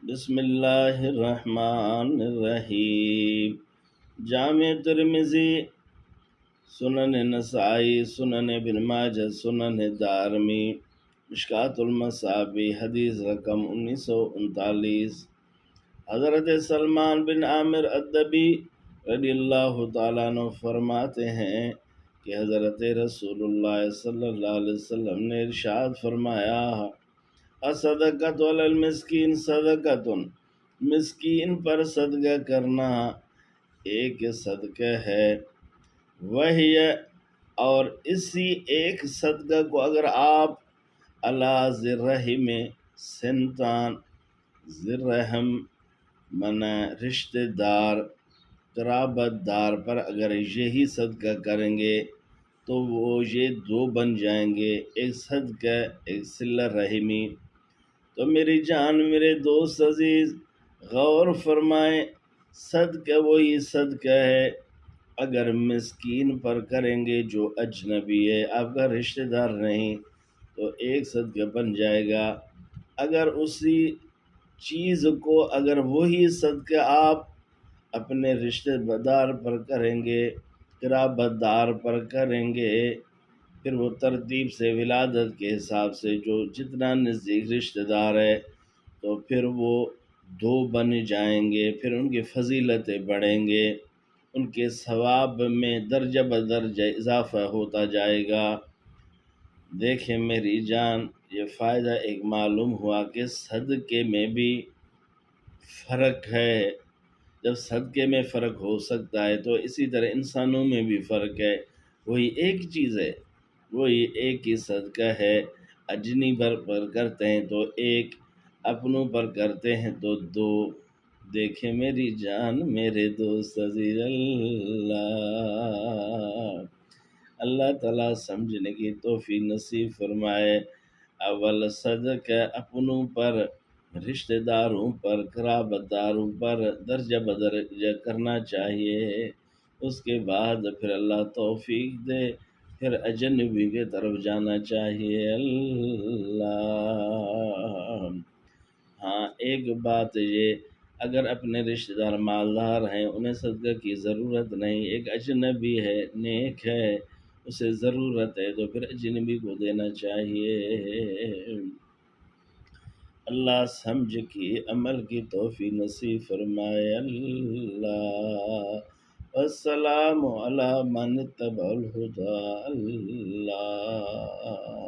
بسم اللہ الرحمن الرحیم۔ جامع ترمذی، سنن نسائی، سنن ابن ماجہ، سنن دارمی، مشکوٰۃ المصابیح، حدیث رقم 1939۔ حضرت سلمان بن عامر الدبی رضی اللہ تعالیٰ عنہ فرماتے ہیں کہ حضرت رسول اللہ صلی اللہ علیہ وسلم نے ارشاد فرمایا: الصدقۃ علی المسکین صدقۃ، مسکین پر صدقہ کرنا ایک صدقہ ہے۔ وہی اور اسی ایک صدقہ کو اگر آپ علی ذی الرحم سنتان، ذی الرحم منا رشتہ دار، قرابت دار پر اگر یہی صدقہ کریں گے تو وہ یہ دو بن جائیں گے، ایک صدقہ ایک صلہ رحمی۔ تو میری جان، میرے دوست عزیز، غور فرمائیں، صدقہ وہی صدقہ ہے اگر مسکین پر کریں گے جو اجنبی ہے، آپ کا رشتہ دار نہیں، تو ایک صدقہ بن جائے گا۔ اگر اسی چیز کو، اگر وہی صدقہ آپ اپنے رشتہ دار پر کریں گے، قرابت دار پر کریں گے، پھر وہ ترتیب سے ولادت کے حساب سے جو جتنا نزدیک رشتہ دار ہے تو پھر وہ دو بن جائیں گے، پھر ان کی فضیلتیں بڑھیں گے، ان کے ثواب میں درجہ بدرجہ اضافہ ہوتا جائے گا۔ دیکھیں میری جان، یہ فائدہ ایک معلوم ہوا کہ صدقے میں بھی فرق ہے۔ جب صدقے میں فرق ہو سکتا ہے تو اسی طرح انسانوں میں بھی فرق ہے۔ وہی ایک چیز ہے، وہی ایک ہی صدقہ ہے۔ اجنبی پر کرتے ہیں تو ایک، اپنوں پر کرتے ہیں تو دو۔ دیکھیں میری جان، میرے دوست عزیز، اللہ تعالیٰ سمجھنے کی توفیق نصیب فرمائے۔ اول صدقہ اپنوں پر، رشتہ داروں پر، قرابت داروں پر درجہ بدرجہ کرنا چاہیے۔ اس کے بعد پھر اللہ توفیق دے، پھر اجنبی کی طرف جانا چاہیے۔ اللہ، ہاں ایک بات یہ، اگر اپنے رشتہ دار مالدار ہیں انہیں صدقہ کی ضرورت نہیں، ایک اجنبی ہے، نیک ہے، اسے ضرورت ہے تو پھر اجنبی کو دینا چاہیے۔ اللہ سمجھ کی، عمل کی توفیق نصیب فرمائے۔ اللہ، والسلام علی من اتبع الہدی۔ اللہ۔